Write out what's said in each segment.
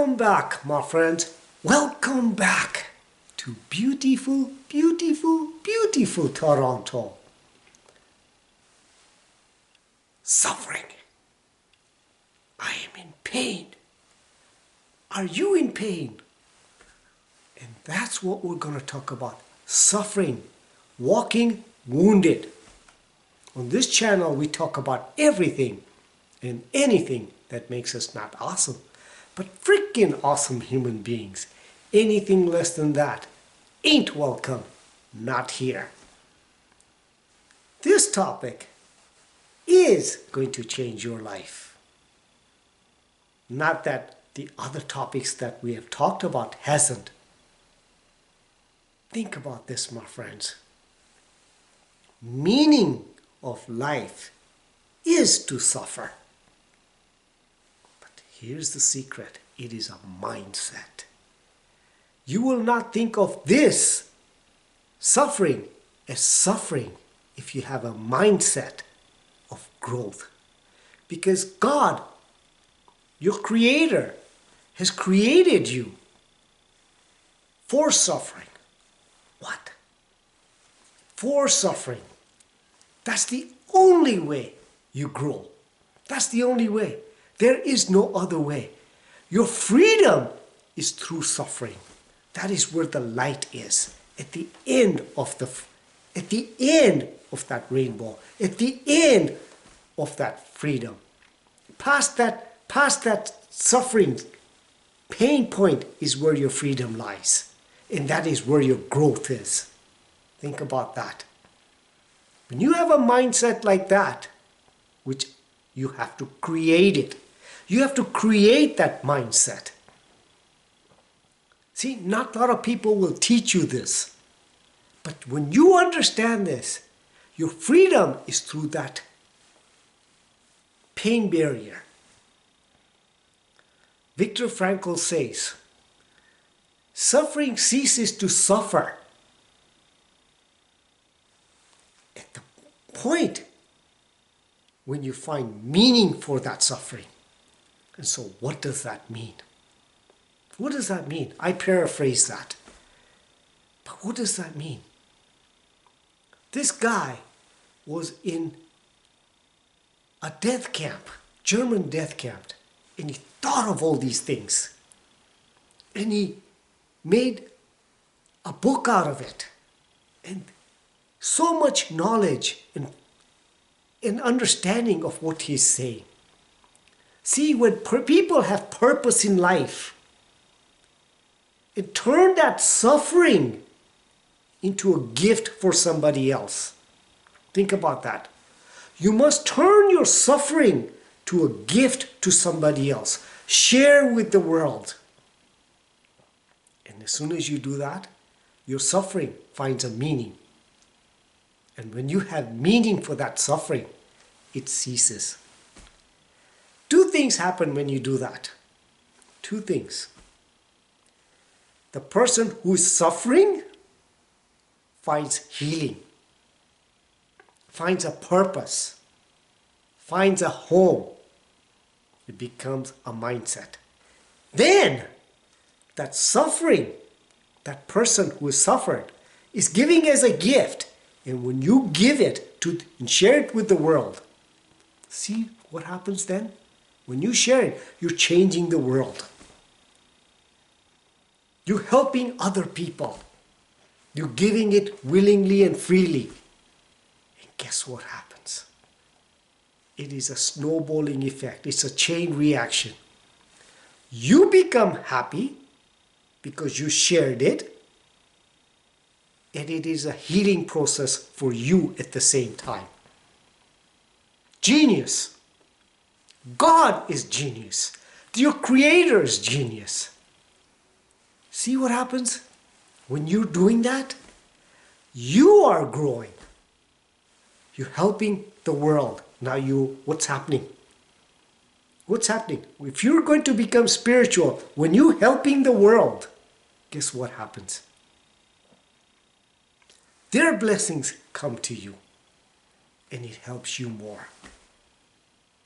Welcome back, my friends. Welcome back to beautiful, beautiful, beautiful Toronto. Suffering. I am in pain. Are you in pain? And that's what we're going to talk about. Suffering. Walking wounded. On this channel, we talk about everything and anything that makes us not awesome, but freaking awesome human beings. Anything less than that ain't welcome, not here. This topic is going to change your life. Not that the other topics that we have talked about hasn't. Think about this, my friends. Meaning of life is to suffer. But here's the secret. It is a mindset. You will not think of this suffering as suffering if you have a mindset of growth. Because God, your Creator, has created you for suffering. What? For suffering. That's the only way you grow. That's the only way. There is no other way. Your freedom is through suffering. That is where the light is. At the end of that rainbow. At the end of that freedom. Past that suffering pain point is where your freedom lies. And that is where your growth is. Think about that. When you have a mindset like that, which you have to create it. You have to create that mindset. See, not a lot of people will teach you this. But when you understand this, your freedom is through that pain barrier. Viktor Frankl says, suffering ceases to suffer at the point when you find meaning for that suffering. And so what does that mean? What does that mean? I paraphrase that. But what does that mean? This guy was in a death camp, German death camp, and he thought of all these things. And he made a book out of it. And so much knowledge and understanding of what he's saying. See, when people have purpose in life, and turn that suffering into a gift for somebody else. Think about that. You must turn your suffering to a gift to somebody else. Share with the world. And as soon as you do that, your suffering finds a meaning. And when you have meaning for that suffering, it ceases. Two things happen when you do that. Two things. The person who is suffering finds healing, finds a purpose, finds a home. It becomes a mindset. Then, that suffering, that person who has suffered, is giving as a gift. And when you give it and share it with the world, see what happens then? When you share it, you're changing the world. You're helping other people. You're giving it willingly and freely. And guess what happens? It is a snowballing effect. It's a chain reaction. You become happy because you shared it. And it is a healing process for you at the same time. Genius. God is genius. Your Creator is genius. See what happens? When you're doing that, you are growing. You're helping the world. Now what's happening? What's happening? If you're going to become spiritual, when you're helping the world, guess what happens? Their blessings come to you. And it helps you more.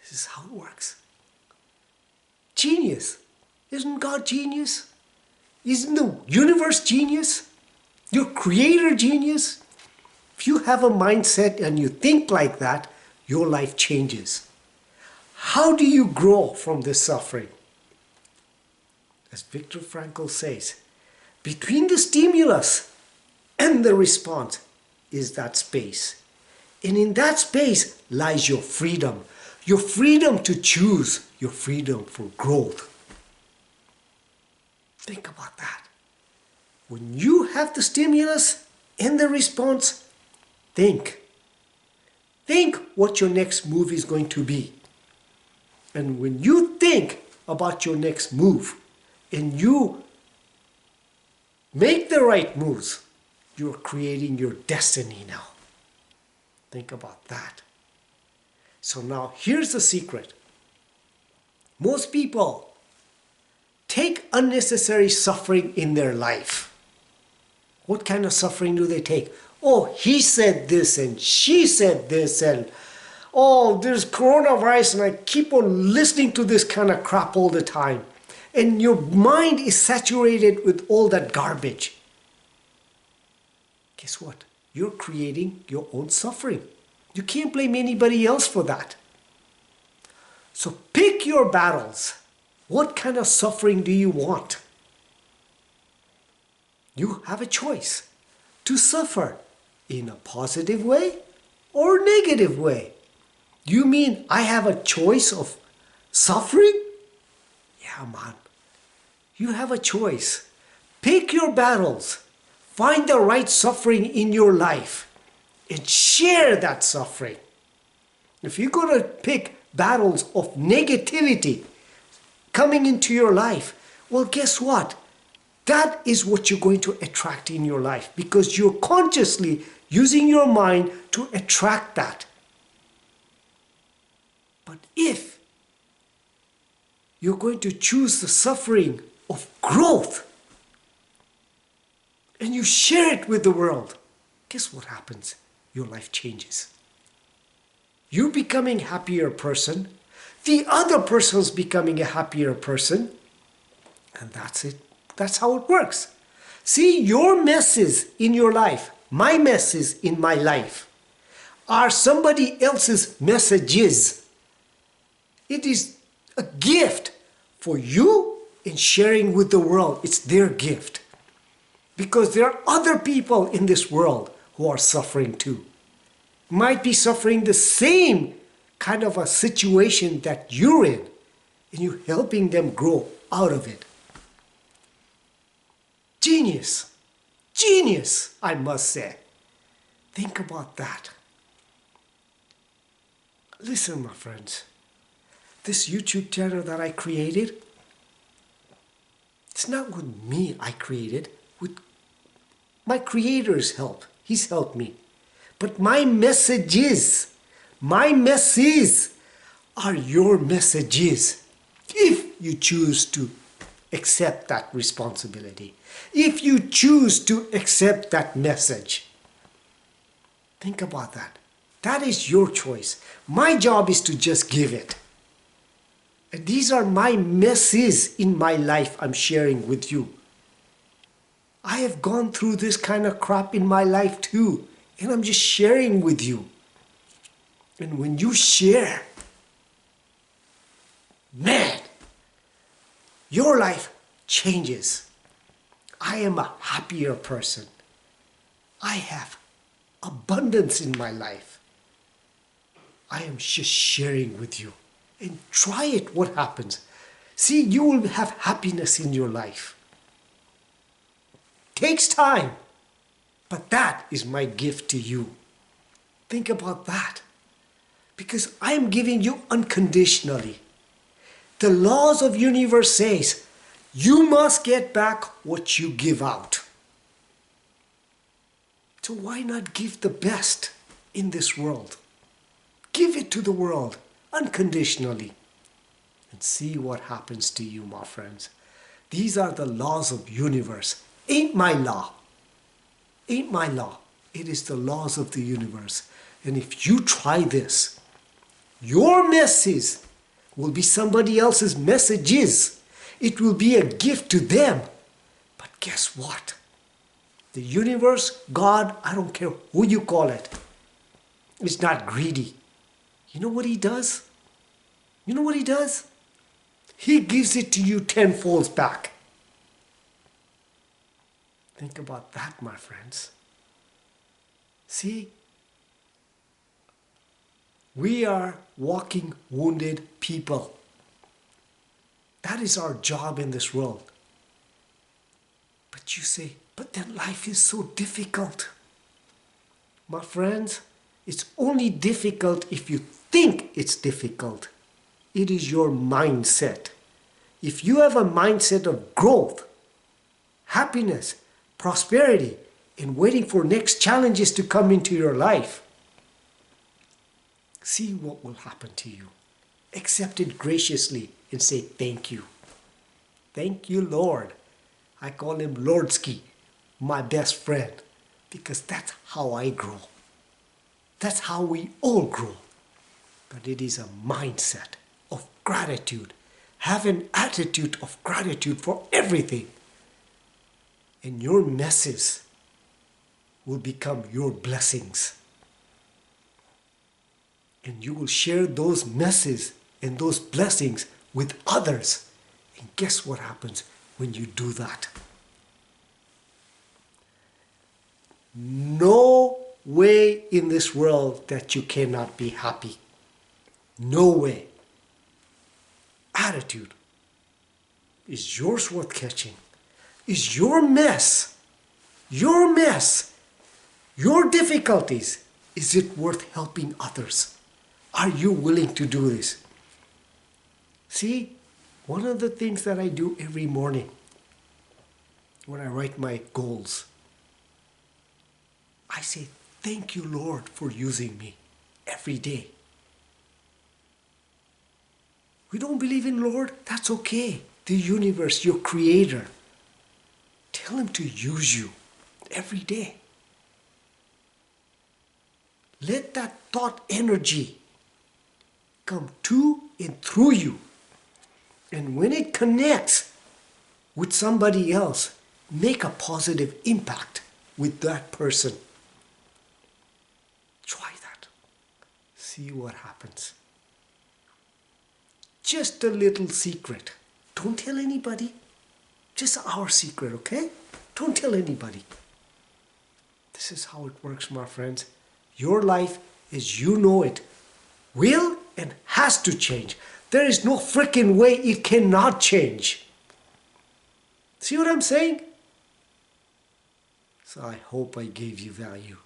This is how it works. Genius. Isn't God genius? Isn't the universe genius? Your creator genius? If you have a mindset and you think like that, your life changes. How do you grow from this suffering? As Viktor Frankl says, between the stimulus and the response is that space. And in that space lies your freedom to choose, your freedom for growth. Think about that. When you have the stimulus and the response, think. Think what your next move is going to be. And when you think about your next move and you make the right moves, you're creating your destiny now. Think about that. So now here's the secret. Most people take unnecessary suffering in their life. What kind of suffering do they take? Oh, he said this and she said this and oh, there's coronavirus and I keep on listening to this kind of crap all the time. And your mind is saturated with all that garbage. Guess what? You're creating your own suffering. You can't blame anybody else for that. So pick your battles. What kind of suffering do you want? You have a choice to suffer in a positive way or negative way. You mean I have a choice of suffering? Yeah, man. You have a choice. Pick your battles. Find the right suffering in your life and share that suffering. If you're going to pick battles of negativity coming into your life, well, guess what? That is what you're going to attract in your life because you're consciously using your mind to attract that. But if you're going to choose the suffering of growth and you share it with the world, guess what happens? Your life changes. You're becoming a happier person. The other person's becoming a happier person. And that's it. That's how it works. See, your messes in your life, my messes in my life, are somebody else's messages. It is a gift for you in sharing with the world. It's their gift. Because there are other people in this world who are suffering too. Might be suffering the same kind of a situation that you're in, and you're helping them grow out of it. Genius. Genius, I must say. Think about that. Listen, my friends. This YouTube channel that I created, it's not with me I created, with my creator's help. He's helped me. But my messages are your messages. If you choose to accept that responsibility, if you choose to accept that message, think about that. That is your choice. My job is to just give it. And these are my messes in my life I'm sharing with you. I have gone through this kind of crap in my life too. And I'm just sharing with you. And when you share, man, your life changes. I am a happier person. I have abundance in my life. I am just sharing with you. And try it, what happens. See, you will have happiness in your life. Takes time. But that is my gift to you. Think about that. Because I am giving you unconditionally. The laws of universe says, you must get back what you give out. So why not give the best in this world? Give it to the world unconditionally. And see what happens to you, my friends. These are the laws of universe. Ain't my law. Ain't my law. It is the laws of the universe. And if you try this, your message will be somebody else's messages. It will be a gift to them. But guess what? The universe, God, I don't care who you call it, is not greedy. You know what he does? You know what he does? He gives it to you tenfold back. Think about that, my friends. See, we are walking wounded people. That is our job in this world. But you say, but then life is so difficult. My friends, it's only difficult if you think it's difficult. It is your mindset. If you have a mindset of growth, happiness, prosperity, and waiting for next challenges to come into your life, see what will happen to you. Accept it graciously and say thank you. Thank you, Lord. I call him Lordsky, my best friend, because that's how I grow. That's how we all grow. But it is a mindset of gratitude. Have an attitude of gratitude for everything. And your messes will become your blessings. And you will share those messes and those blessings with others. And guess what happens when you do that? No way in this world that you cannot be happy. No way. Attitude. Is yours worth catching? Is your mess, your difficulties, is it worth helping others? Are you willing to do this? See, one of the things that I do every morning when I write my goals, I say, thank you, Lord, for using me every day. We don't believe in Lord? That's okay. The universe, your creator, tell him to use you every day. Let that thought energy come to and through you. And when it connects with somebody else, make a positive impact with that person. Try that. See what happens. Just a little secret. Don't tell anybody. Just our secret, okay? Don't tell anybody. This is how it works, my friends. Your life, as you know it, will and has to change. There is no freaking way it cannot change. See what I'm saying? So I hope I gave you value.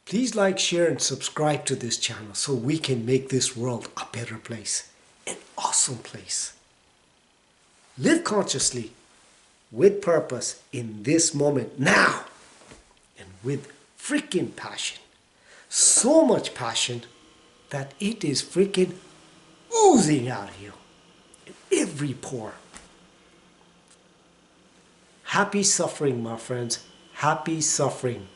Please like, share, and subscribe to this channel so we can make this world a better place, an awesome place. Live consciously, with purpose in this moment now, and with freaking passion. So much passion that it is freaking oozing out of you in every pore. Happy suffering, my friends. Happy suffering.